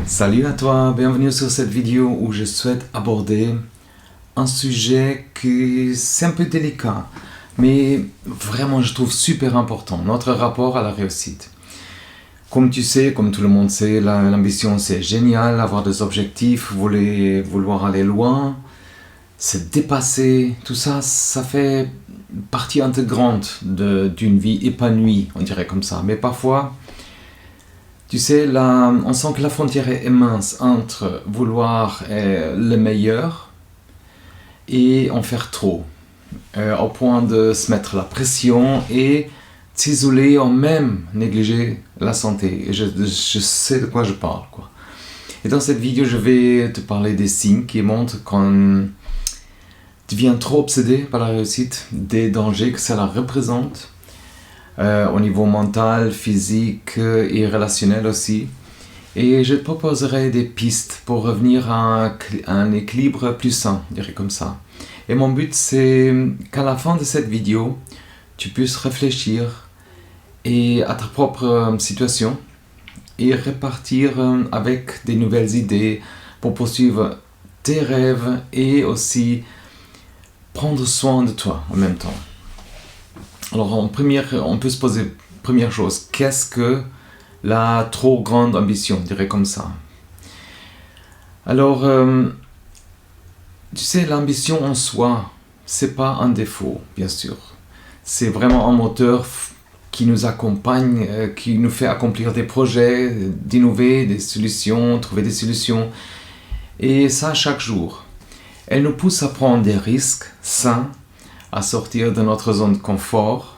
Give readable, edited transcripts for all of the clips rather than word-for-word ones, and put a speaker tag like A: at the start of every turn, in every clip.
A: Salut à toi, bienvenue sur cette vidéo où je souhaite aborder un sujet qui c'est un peu délicat, mais vraiment je trouve super important, notre rapport à la réussite. Comme tu sais, comme tout le monde sait, l'ambition c'est génial, avoir des objectifs, vouloir aller loin, se dépasser, tout ça, ça fait partie intégrante d'une vie épanouie, on dirait comme ça. Mais parfois, tu sais, on sent que la frontière est mince entre vouloir le meilleur et en faire trop, au point de se mettre la pression et s'isoler ou même négliger la santé. Et je sais de quoi je parle, quoi. Et dans cette vidéo, je vais te parler des signes qui montrent quand tu deviens trop obsédé par la réussite, des dangers que cela représente, au niveau mental, physique et relationnel aussi. Et je te proposerai des pistes pour revenir à un équilibre plus sain, je dirais comme ça. Et mon but, c'est qu'à la fin de cette vidéo, tu puisses réfléchir à ta propre situation et repartir avec des nouvelles idées pour poursuivre tes rêves et aussi prendre soin de toi en même temps. Alors on peut se poser première chose, qu'est-ce que la trop grande ambition, je dirais comme ça. Alors, tu sais, l'ambition en soi, c'est pas un défaut, bien sûr. C'est vraiment un moteur qui nous accompagne, qui nous fait accomplir des projets, d'innover, des solutions, trouver des solutions. Et ça chaque jour. Elle nous pousse à prendre des risques sains, à sortir de notre zone de confort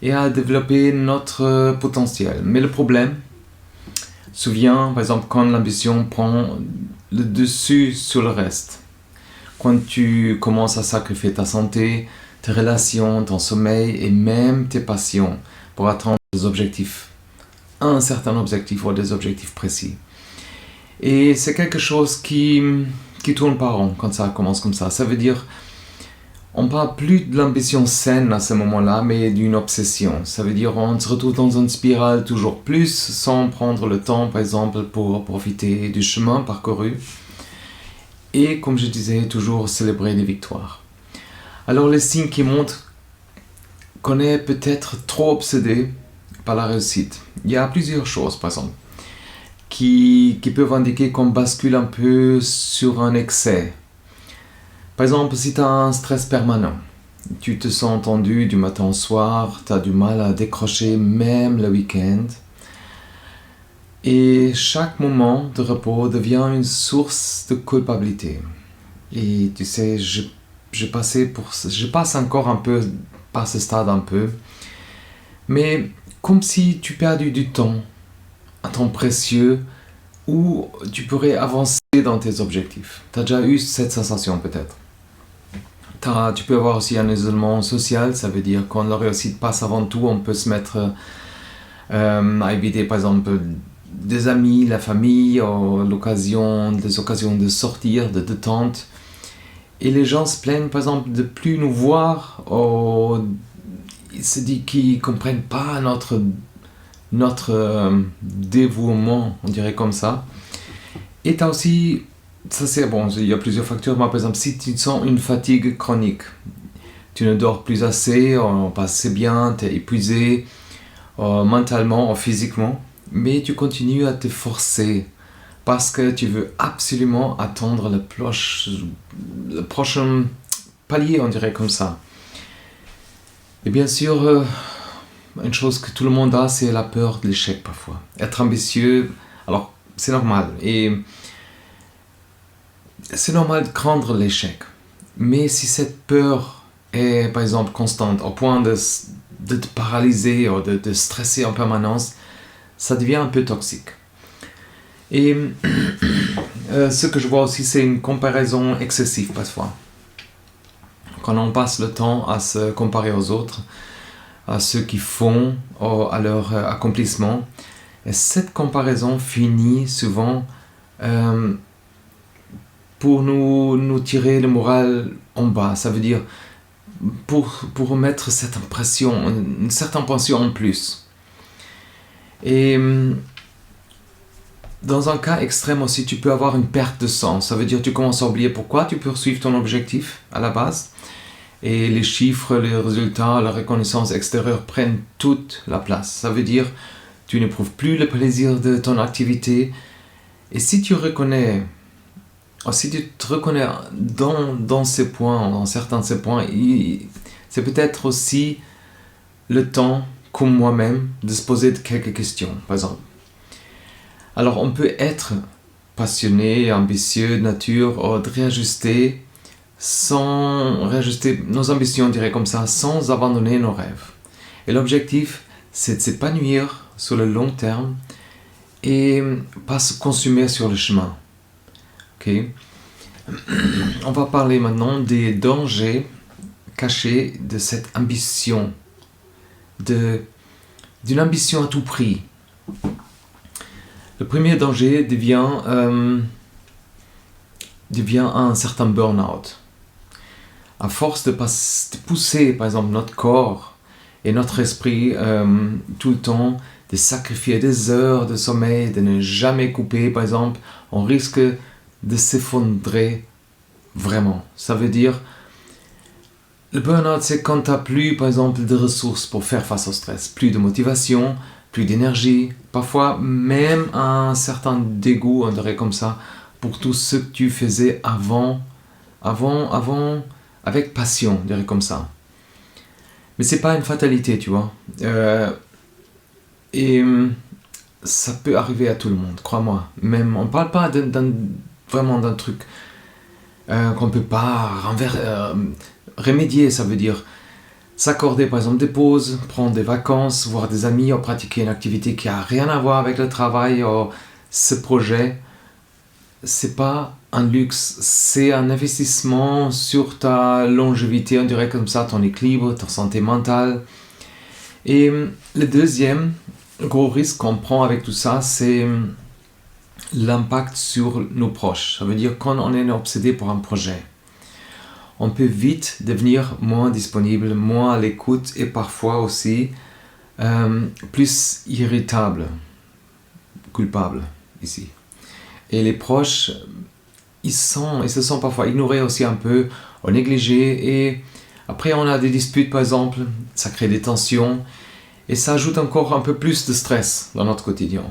A: et à développer notre potentiel. Mais le problème, souviens par exemple quand l'ambition prend le dessus sur le reste, quand tu commences à sacrifier ta santé, tes relations, ton sommeil et même tes passions pour atteindre des objectifs, un certain objectif ou des objectifs précis. Et c'est quelque chose qui tourne par rond quand ça commence comme ça. Ça veut dire on parle plus de l'ambition saine à ce moment-là, mais d'une obsession. Ça veut dire on se retrouve dans une spirale toujours plus, sans prendre le temps, par exemple, pour profiter du chemin parcouru. Et comme je disais, toujours célébrer des victoires. Alors les signes qui montrent qu'on est peut-être trop obsédé par la réussite. Il y a plusieurs choses, par exemple, qui peuvent indiquer qu'on bascule un peu sur un excès. Par exemple, si tu as un stress permanent, tu te sens tendu du matin au soir, tu as du mal à décrocher même le week-end, et chaque moment de repos devient une source de culpabilité. Et tu sais, je passe encore un peu par ce stade un peu, mais comme si tu perdais du temps, un temps précieux, où tu pourrais avancer dans tes objectifs. Tu as déjà eu cette sensation peut-être. Tu peux avoir aussi un isolement social, ça veut dire quand la réussite passe avant tout, on peut se mettre à éviter par exemple des amis, la famille, des occasions de sortir, de détente. Et les gens se plaignent par exemple de plus nous voir, ils se disent qu'ils ne comprennent pas notre dévouement, on dirait comme ça. Et tu as aussi, ça c'est bon, il y a plusieurs facteurs, mais par exemple si tu sens une fatigue chronique, tu ne dors plus assez, pas assez bien, tu es épuisé mentalement ou physiquement, mais tu continues à te forcer parce que tu veux absolument atteindre le prochain palier, on dirait comme ça. Et bien sûr, une chose que tout le monde a, c'est la peur de l'échec parfois. Être ambitieux, alors c'est normal, et c'est normal de craindre l'échec. Mais si cette peur est par exemple constante, au point de te paralyser ou de stresser en permanence, ça devient un peu toxique. Et ce que je vois aussi, c'est une comparaison excessive parfois. Quand on passe le temps à se comparer aux autres, à ceux qui font, à leur accomplissement, et cette comparaison finit souvent pour nous tirer le moral en bas. Ça veut dire pour mettre cette impression, une certaine pression en plus. Et Dans un cas extrême aussi, tu peux avoir une perte de sens. Ça veut dire que tu commences à oublier pourquoi tu poursuives ton objectif à la base. Et les chiffres, les résultats, la reconnaissance extérieure prennent toute la place. Ça veut dire que tu n'éprouves plus le plaisir de ton activité. Et si tu reconnais, si tu te reconnais dans ces points, dans certains de ces points, c'est peut-être aussi le temps, comme moi-même, de se poser quelques questions, par exemple. Alors, on peut être passionné, ambitieux de nature, de réajuster nos ambitions, on dirait comme ça, sans abandonner nos rêves. Et l'objectif, c'est de s'épanouir sur le long terme et pas se consumer sur le chemin. Ok? On va parler maintenant des dangers cachés de cette ambition, d'une ambition à tout prix. Le premier danger devient un certain burn-out. À force de pousser, par exemple, notre corps et notre esprit tout le temps, de sacrifier des heures de sommeil, de ne jamais couper, par exemple, on risque de s'effondrer vraiment. Ça veut dire, le burn-out, c'est quand tu n'as plus, par exemple, de ressources pour faire face au stress, plus de motivation, plus d'énergie, parfois même un certain dégoût, on dirait comme ça, pour tout ce que tu faisais avant, avec passion, on dirait comme ça. Mais c'est pas une fatalité, tu vois. Et ça peut arriver à tout le monde, crois-moi. Même, on parle pas vraiment d'un truc qu'on peut pas remédier, ça veut dire s'accorder par exemple des pauses, prendre des vacances, voir des amis ou pratiquer une activité qui a rien à voir avec le travail ou ce projet. C'est pas un luxe, c'est un investissement sur ta longévité, on dirait comme ça, ton équilibre, ta santé mentale. Et le deuxième gros risque qu'on prend avec tout ça, c'est l'impact sur nos proches. Ça veut dire quand on est obsédé par un projet, on peut vite devenir moins disponible, moins à l'écoute et parfois aussi plus irritable, coupable ici. Et les proches, ils se sont parfois ignorés aussi un peu, ou négligés. Et après, on a des disputes, par exemple, ça crée des tensions. Et ça ajoute encore un peu plus de stress dans notre quotidien.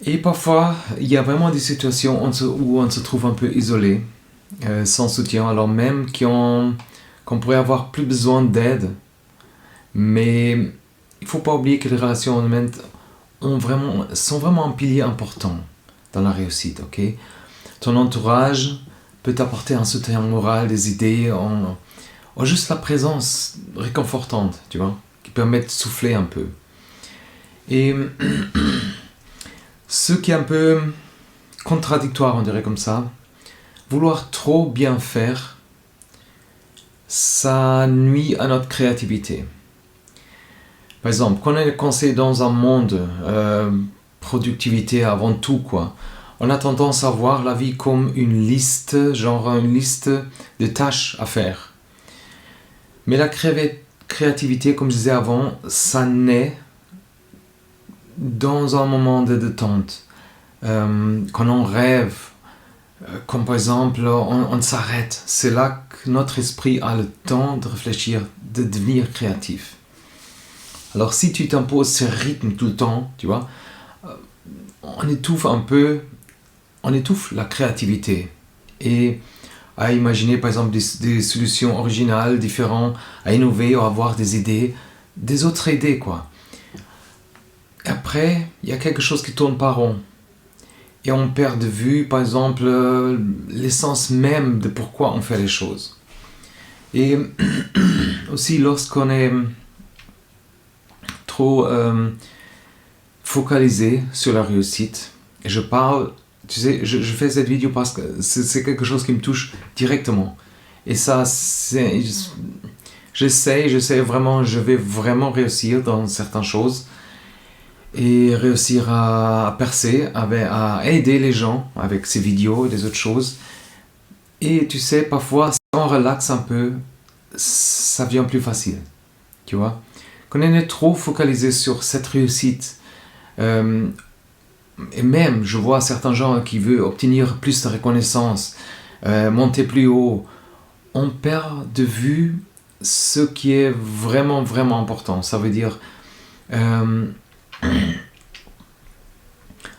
A: Et parfois, il y a vraiment des situations où on se trouve un peu isolé, sans soutien, alors même qu'on pourrait avoir plus besoin d'aide. Mais il ne faut pas oublier que les relations humaines sont vraiment un pilier important dans la réussite. Okay? Ton entourage peut t'apporter un soutien moral, des idées, ou juste la présence réconfortante, tu vois, qui permet de souffler un peu. Et ce qui est un peu contradictoire, on dirait comme ça, vouloir trop bien faire, ça nuit à notre créativité. Par exemple, quand on est dans un monde productivité avant tout, quoi, on a tendance à voir la vie comme une liste, genre une liste de tâches à faire. Mais la créativité, comme je disais avant, ça naît dans un moment de détente. Quand on rêve, comme par exemple, on s'arrête. C'est là que notre esprit a le temps de réfléchir, de devenir créatif. Alors si tu t'imposes ce rythme tout le temps, tu vois, on étouffe la créativité. Et à imaginer par exemple des solutions originales, différentes, à innover ou à avoir des idées, des autres idées quoi. Après, il y a quelque chose qui tourne pas rond. Et on perd de vue par exemple l'essence même de pourquoi on fait les choses. Et aussi lorsqu'on est trop focalisé sur la réussite, et je parle, tu sais, je fais cette vidéo parce que c'est quelque chose qui me touche directement. Et ça, j'essaie vraiment, je vais vraiment réussir dans certaines choses et réussir à percer, à aider les gens avec ces vidéos et des autres choses. Et tu sais, parfois, si on relaxe un peu, ça devient plus facile, tu vois. Quand on est trop focalisé sur cette réussite, et même, je vois certains gens qui veulent obtenir plus de reconnaissance, monter plus haut. On perd de vue ce qui est vraiment, vraiment important. Ça veut dire, à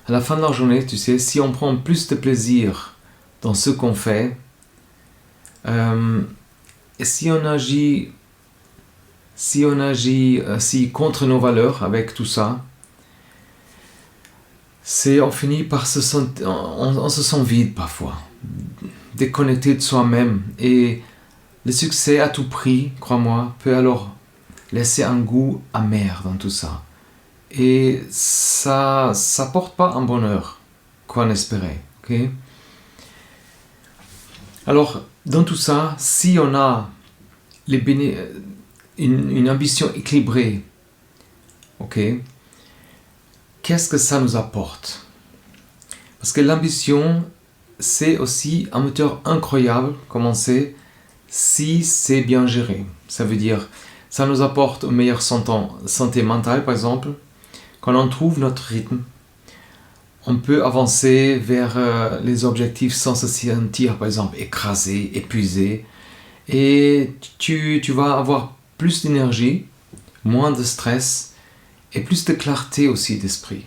A: la fin de la journée, tu sais, si on prend plus de plaisir dans ce qu'on fait, et si on agit contre nos valeurs avec tout ça, on finit par on se sent vide parfois, déconnecté de soi-même, et le succès à tout prix, crois-moi, peut alors laisser un goût amer dans tout ça. Et ça porte pas un bonheur qu'on espérait, ok? Alors, dans tout ça, si on a une ambition équilibrée, ok? Qu'est-ce que ça nous apporte? Parce que l'ambition, c'est aussi un moteur incroyable, comme on sait, si c'est bien géré. Ça veut dire, ça nous apporte une meilleure santé mentale, par exemple. Quand on trouve notre rythme, on peut avancer vers les objectifs sans se sentir, par exemple, écrasé, épuisé. Et tu vas avoir plus d'énergie, moins de stress, et plus de clarté aussi d'esprit.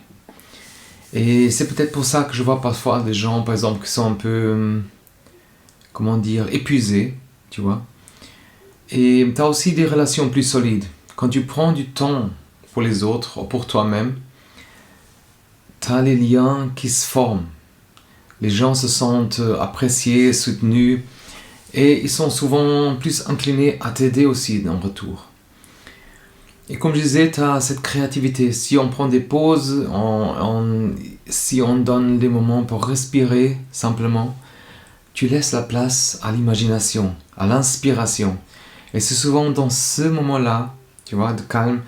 A: Et c'est peut-être pour ça que je vois parfois des gens, par exemple, qui sont un peu, épuisés, tu vois. Et tu as aussi des relations plus solides. Quand tu prends du temps pour les autres, ou pour toi-même, tu as les liens qui se forment. Les gens se sentent appréciés, soutenus, et ils sont souvent plus inclinés à t'aider aussi en retour. Et comme je disais, tu as cette créativité. Si on prend des pauses, si on donne des moments pour respirer simplement, tu laisses la place à l'imagination, à l'inspiration. Et c'est souvent dans ce moment-là, tu vois, de calme,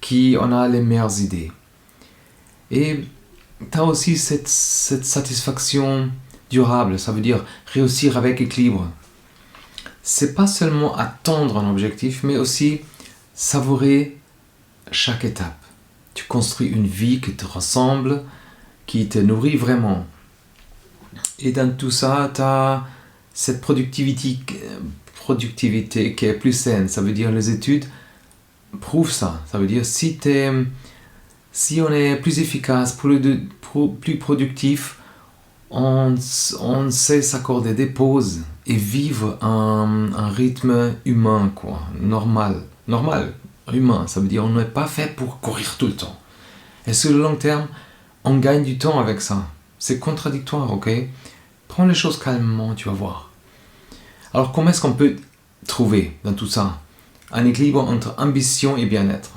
A: qu'on a les meilleures idées. Et tu as aussi cette satisfaction durable, ça veut dire réussir avec équilibre. C'est pas seulement atteindre un objectif, mais aussi savourer chaque étape. Tu construis une vie qui te ressemble, qui te nourrit vraiment. Et dans tout ça, tu as cette productivité qui est plus saine. Ça veut dire les études prouvent ça. Ça veut dire si on est plus efficace, plus productif, on sait s'accorder des pauses et vivre un rythme humain, quoi, normal, humain. Ça veut dire on n'est pas fait pour courir tout le temps. Et sur le long terme, on gagne du temps avec ça. C'est contradictoire, ok? Prends les choses calmement, tu vas voir. Alors comment est-ce qu'on peut trouver dans tout ça un équilibre entre ambition et bien-être?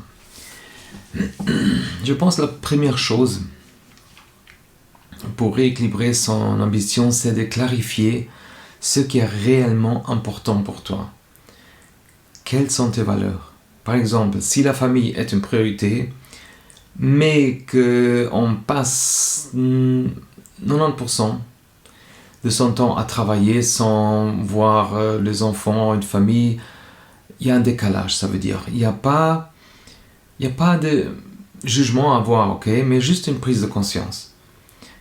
A: Je pense que la première chose pour rééquilibrer son ambition, c'est de clarifier ce qui est réellement important pour toi. Quelles sont tes valeurs? Par exemple, si la famille est une priorité, mais qu'on passe 90% de son temps à travailler sans voir les enfants, une famille, il y a un décalage, ça veut dire. Il n'y a pas de jugement à avoir, ok, mais juste une prise de conscience.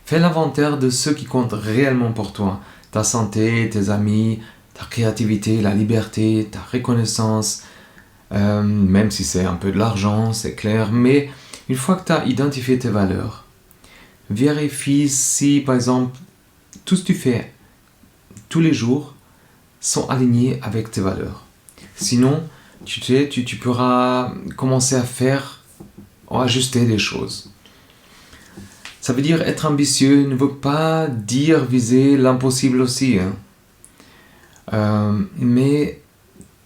A: Fais l'inventaire de ce qui compte réellement pour toi. Ta santé, tes amis, ta créativité, la liberté, ta reconnaissance, même si c'est un peu de l'argent, c'est clair. Mais une fois que tu as identifié tes valeurs, vérifie si, par exemple, tout ce que tu fais tous les jours sont alignés avec tes valeurs. Sinon, tu pourras commencer à ajuster des choses. Ça veut dire être ambitieux ne veut pas dire viser l'impossible aussi. Mais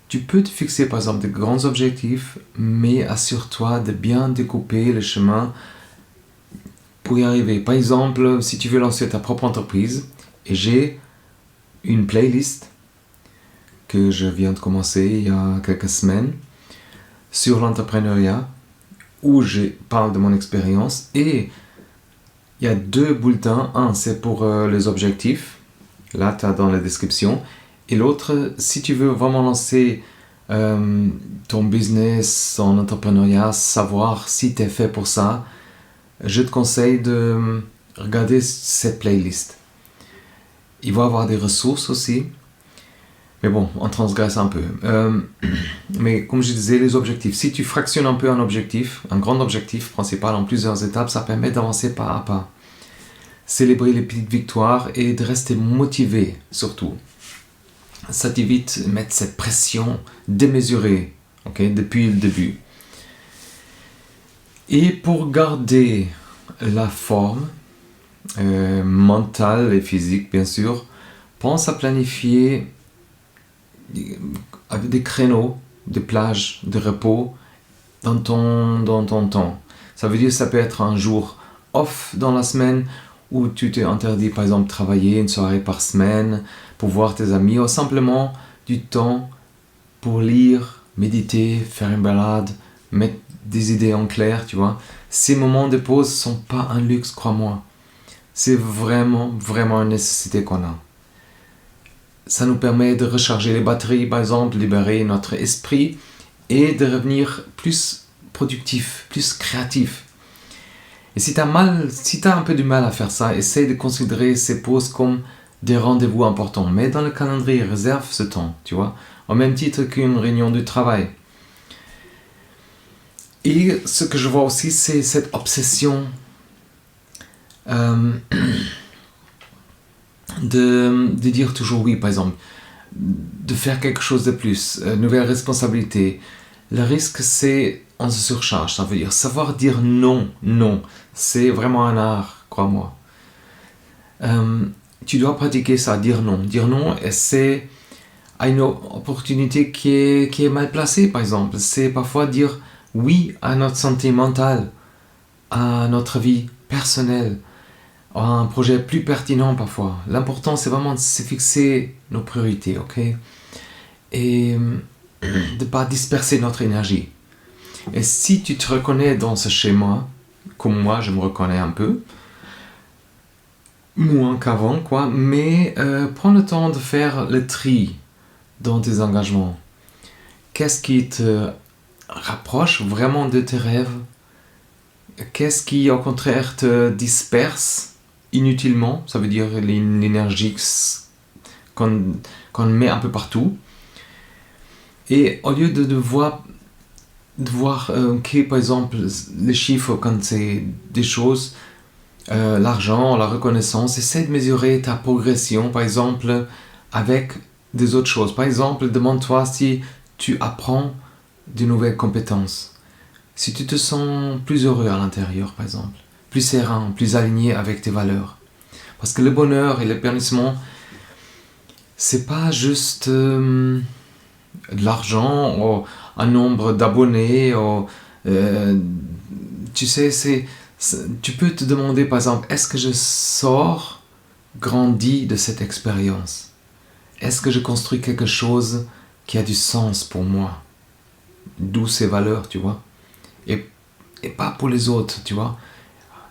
A: tu peux te fixer par exemple de grands objectifs, mais assure-toi de bien découper le chemin pour y arriver. Par exemple, si tu veux lancer ta propre entreprise, et j'ai une playlist que je viens de commencer il y a quelques semaines sur l'entrepreneuriat, où je parle de mon expérience, et il y a 2 bulletins. Un, c'est pour les objectifs. Là, tu as dans la description. Et l'autre, si tu veux vraiment lancer ton business, ton entrepreneuriat, savoir si tu es fait pour ça, je te conseille de regardez cette playlist. Il va y avoir des ressources aussi. Mais bon, on transgresse un peu. Mais comme je disais, les objectifs. Si tu fractionnes un peu un objectif, un grand objectif principal en plusieurs étapes, ça permet d'avancer pas à pas. Célébrer les petites victoires et de rester motivé surtout. Ça t'évite de mettre cette pression démesurée, depuis le début. Et pour garder la forme mentale et physique, bien sûr, pense à planifier avec des créneaux, des plages de repos dans ton temps. Ça veut dire que ça peut être un jour off dans la semaine où tu t'es interdit par exemple de travailler une soirée par semaine pour voir tes amis, ou simplement du temps pour lire, méditer, faire une balade, mettre des idées en clair, tu vois. Ces moments de pause ne sont pas un luxe, crois-moi. C'est vraiment une nécessité qu'on a. Ça nous permet de recharger les batteries, par exemple, libérer notre esprit et de revenir plus productif, plus créatif. Et si tu as un peu du mal à faire ça, essaye de considérer ces pauses comme des rendez-vous importants. Mets dans le calendrier, réserve ce temps, tu vois, au même titre qu'une réunion du travail. Et ce que je vois aussi, c'est cette obsession de dire toujours oui, par exemple, de faire quelque chose de plus, nouvelle responsabilité. Le risque, c'est on se surcharge, ça veut dire savoir dire non, c'est vraiment un art, crois-moi. Tu dois pratiquer ça, dire non, et c'est à une opportunité qui est mal placée, par exemple. C'est parfois dire oui à notre santé mentale, à notre vie personnelle, à un projet plus pertinent parfois. L'important, c'est vraiment de se fixer nos priorités, et de ne pas disperser notre énergie. Et si tu te reconnais dans ce schéma, comme moi, je me reconnais un peu, moins qu'avant, mais prends le temps de faire le tri dans tes engagements. Qu'est-ce qui te rapproche vraiment de tes rêves? Qu'est-ce qui, au contraire, te disperse inutilement? Ça veut dire l'énergie qu'on met un peu partout. Et au lieu de voir par exemple, les chiffres quand c'est des choses, l'argent, la reconnaissance, essaie de mesurer ta progression, par exemple, avec des autres choses. Par exemple, demande-toi si tu apprends de nouvelles compétences. Si tu te sens plus heureux à l'intérieur, par exemple, plus serein, plus aligné avec tes valeurs. Parce que le bonheur et l'épanouissement, c'est pas juste de l'argent ou un nombre d'abonnés. Tu sais, tu peux te demander, par exemple, est-ce que je sors grandi de cette expérience? Est-ce que je construis quelque chose qui a du sens pour moi? D'où ces valeurs, tu vois? Et pas pour les autres, tu vois?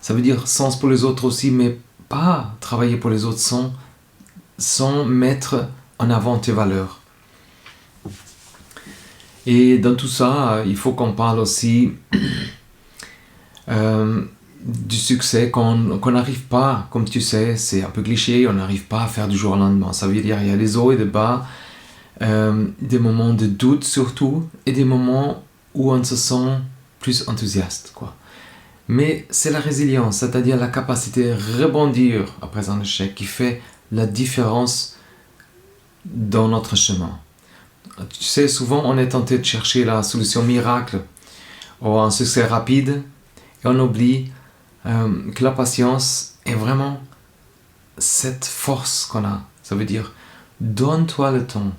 A: Ça veut dire sens pour les autres aussi, mais pas travailler pour les autres sans mettre en avant tes valeurs. Et dans tout ça, il faut qu'on parle aussi du succès qu'on n'arrive pas, comme tu sais, c'est un peu cliché, on n'arrive pas à faire du jour au lendemain. Ça veut dire qu'il y a les hauts et les bas, des moments de doute surtout, et des moments où on se sent plus enthousiaste, Mais c'est la résilience, c'est-à-dire la capacité de rebondir après un échec qui fait la différence dans notre chemin. Tu sais, souvent on est tenté de chercher la solution miracle ou un succès rapide et on oublie que la patience est vraiment cette force qu'on a. Ça veut dire, donne-toi le temps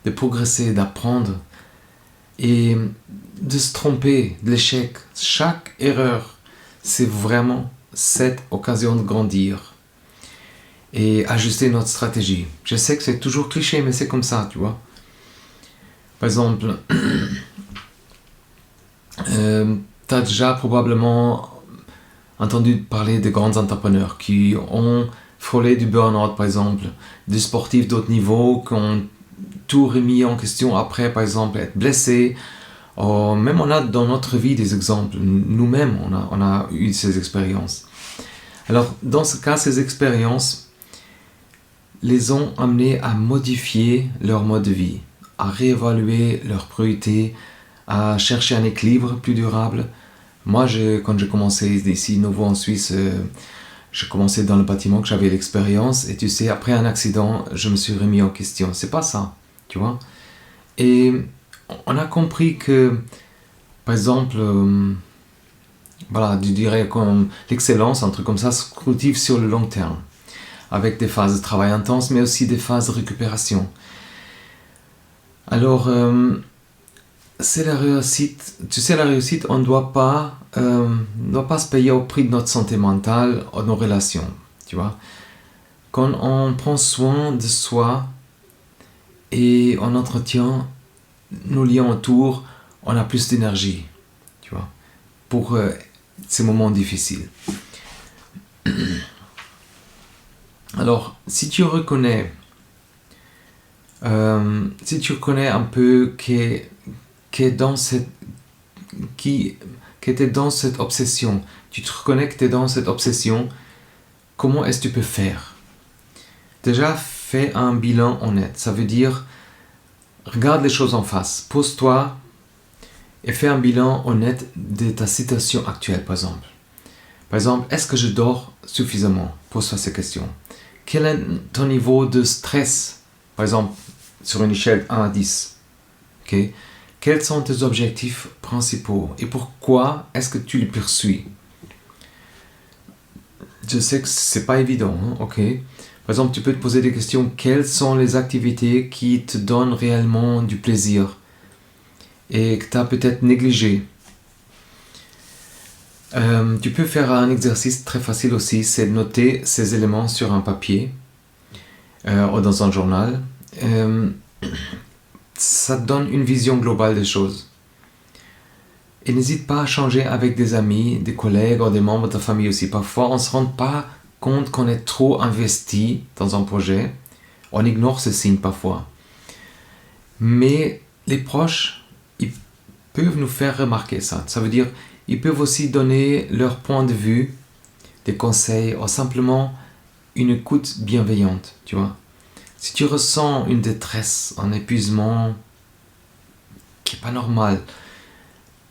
A: de progresser, d'apprendre et de se tromper, de l'échec. Chaque erreur, c'est vraiment cette occasion de grandir et ajuster notre stratégie. Je sais que c'est toujours cliché, mais c'est comme ça, tu vois. Par exemple, tu as déjà probablement entendu parler de grands entrepreneurs qui ont frôlé du burn-out, par exemple, des sportifs d'autres niveaux qui ont tout remis en question après, par exemple, être blessés. Même on a dans notre vie des exemples, nous-mêmes, on a eu ces expériences. Alors, dans ce cas, ces expériences les ont amenés à modifier leur mode de vie, à réévaluer leurs priorités, à chercher un équilibre plus durable. Moi, quand j'ai commencé ici, nouveau en Suisse, j'ai commencé dans le bâtiment, que j'avais l'expérience, et tu sais, après un accident, je me suis remis en question. C'est pas ça, tu vois. Et on a compris que, par exemple, voilà, je dirais comme l'excellence, un truc comme ça, se cultive sur le long terme, avec des phases de travail intense, mais aussi des phases de récupération. Alors, c'est la réussite. Tu sais, la réussite, on ne doit pas se payer au prix de notre santé mentale ou de nos relations, tu vois. Quand on prend soin de soi et on entretient nos liens autour, on a plus d'énergie, tu vois, pour ces moments difficiles. Alors, si tu reconnais un peu qui était dans cette obsession, tu te reconnais que tu es dans cette obsession, comment est-ce que tu peux faire? Déjà, fais un bilan honnête. Ça veut dire, regarde les choses en face. Pose-toi et fais un bilan honnête de ta situation actuelle, par exemple. Par exemple, est-ce que je dors suffisamment? Pose-toi ces questions. Quel est ton niveau de stress, par exemple, sur une échelle 1 à 10? Okay? Quels sont tes objectifs principaux et pourquoi est-ce que tu les poursuis? Je sais que c'est pas évident, hein? Ok. Par exemple, tu peux te poser des questions. Quelles sont les activités qui te donnent réellement du plaisir et que tu as peut-être négligé? Tu peux faire un exercice très facile aussi, c'est de noter ces éléments sur un papier ou dans un journal. Ça te donne une vision globale des choses. Et n'hésite pas à changer avec des amis, des collègues ou des membres de ta famille aussi. Parfois, on ne se rend pas compte qu'on est trop investi dans un projet. On ignore ce signe parfois. Mais les proches, ils peuvent nous faire remarquer ça. Ça veut dire, ils peuvent aussi donner leur point de vue, des conseils ou simplement une écoute bienveillante, tu vois. Si tu ressens une détresse, un épuisement qui n'est pas normal,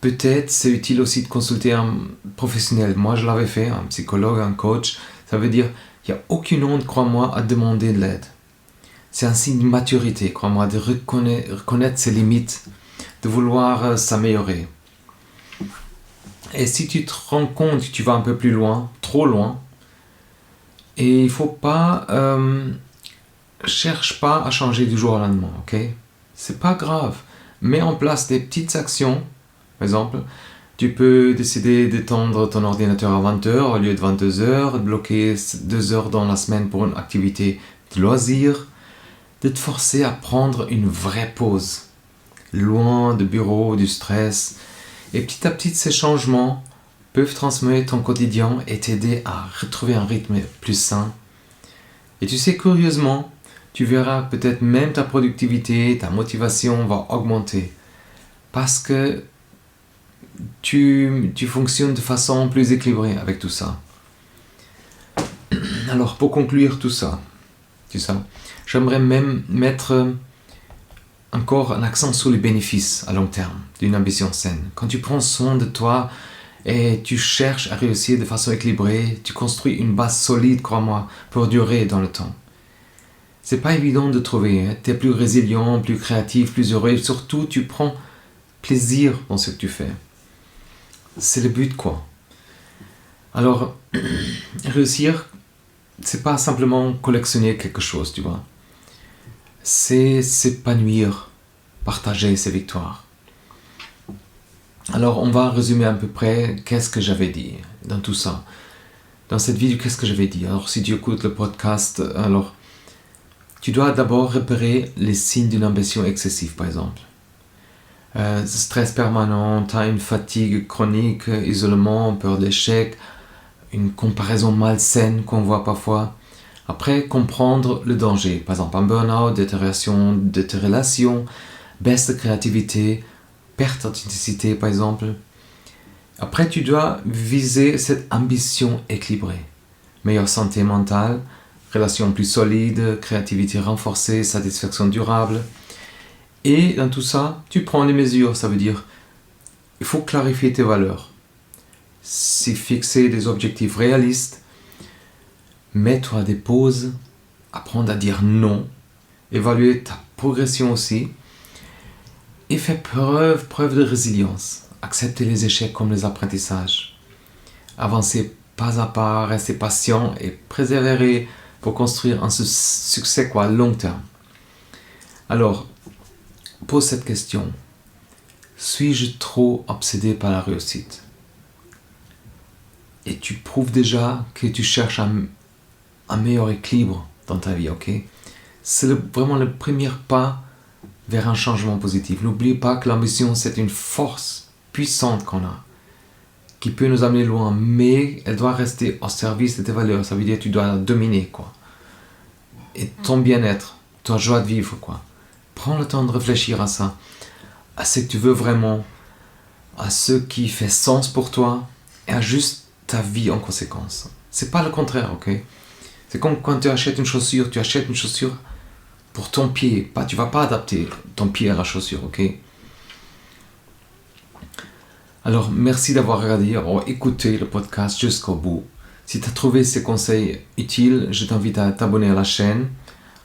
A: peut-être c'est utile aussi de consulter un professionnel. Moi, je l'avais fait, un psychologue, un coach. Ça veut dire, il n'y a aucune honte, crois-moi, à demander de l'aide. C'est un signe de maturité, crois-moi, de reconnaître ses limites, de vouloir s'améliorer. Et si tu te rends compte que tu vas un peu plus loin, trop loin, et il ne faut pas... cherche pas à changer du jour au lendemain, ok? C'est pas grave. Mets en place des petites actions. Par exemple, tu peux décider d'étendre ton ordinateur à 20h au lieu de 22h, de bloquer 2 heures dans la semaine pour une activité de loisir, de te forcer à prendre une vraie pause, loin du bureau, du stress. Et petit à petit, ces changements peuvent transformer ton quotidien et t'aider à retrouver un rythme plus sain. Et tu sais, curieusement, tu verras peut-être même ta productivité, ta motivation va augmenter parce que tu fonctionnes de façon plus équilibrée avec tout ça. Alors pour conclure tout ça, j'aimerais même mettre encore un accent sur les bénéfices à long terme d'une ambition saine. Quand tu prends soin de toi et tu cherches à réussir de façon équilibrée, tu construis une base solide, crois-moi, pour durer dans le temps. C'est pas évident de trouver, hein. Tu es plus résilient, plus créatif, plus heureux et surtout tu prends plaisir dans ce que tu fais. C'est le but, quoi. Alors, réussir, c'est pas simplement collectionner quelque chose, tu vois. C'est s'épanouir, partager ses victoires. Alors, on va résumer à peu près qu'est-ce que j'avais dit dans tout ça. Dans cette vidéo, qu'est-ce que j'avais dit? Alors, si tu écoutes le podcast, alors, tu dois d'abord repérer les signes d'une ambition excessive, par exemple. Stress permanent, une fatigue chronique, isolement, peur d'échec, une comparaison malsaine qu'on voit parfois. Après, comprendre le danger. Par exemple, un burn-out, détérioration de tes relations, baisse de créativité, perte d'authenticité, par exemple. Après, tu dois viser cette ambition équilibrée. meilleure santé mentale, relations plus solides, créativité renforcée, satisfaction durable. Et dans tout ça, tu prends des mesures, ça veut dire il faut clarifier tes valeurs. C'est fixer des objectifs réalistes, mets-toi des pauses, apprendre à dire non, évaluer ta progression aussi, et fais preuve de résilience. Accepter les échecs comme les apprentissages. Avancer pas à pas, rester patient et persévérer pour construire un succès à long terme. Alors, pose cette question. Suis-je trop obsédé par la réussite? Et tu prouves déjà que tu cherches un meilleur équilibre dans ta vie, ok? C'est vraiment le premier pas vers un changement positif. N'oublie pas que l'ambition, c'est une force puissante qu'on a, qui peut nous amener loin, mais elle doit rester au service de tes valeurs. Ça veut dire que tu dois la dominer, quoi. Et ton bien-être, ta joie de vivre, quoi. Prends le temps de réfléchir à ça, à ce que tu veux vraiment, à ce qui fait sens pour toi, et ajuste ta vie en conséquence. C'est pas le contraire, ok? C'est comme quand tu achètes une chaussure pour ton pied. Tu vas pas adapter ton pied à la chaussure, ok? Alors, merci d'avoir regardé ou écouté le podcast jusqu'au bout. Si tu as trouvé ces conseils utiles, je t'invite à t'abonner à la chaîne,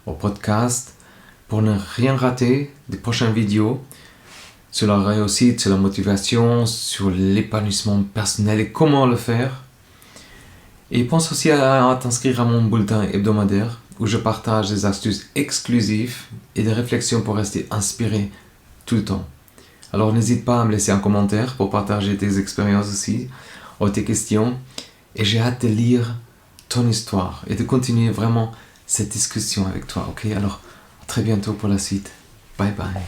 A: au podcast, pour ne rien rater des prochaines vidéos sur la réussite, sur la motivation, sur l'épanouissement personnel et comment le faire. Et pense aussi à t'inscrire à mon bulletin hebdomadaire où je partage des astuces exclusives et des réflexions pour rester inspiré tout le temps. Alors n'hésite pas à me laisser un commentaire pour partager tes expériences aussi ou tes questions. Et j'ai hâte de lire ton histoire et de continuer vraiment cette discussion avec toi. Ok, alors à très bientôt pour la suite. Bye bye.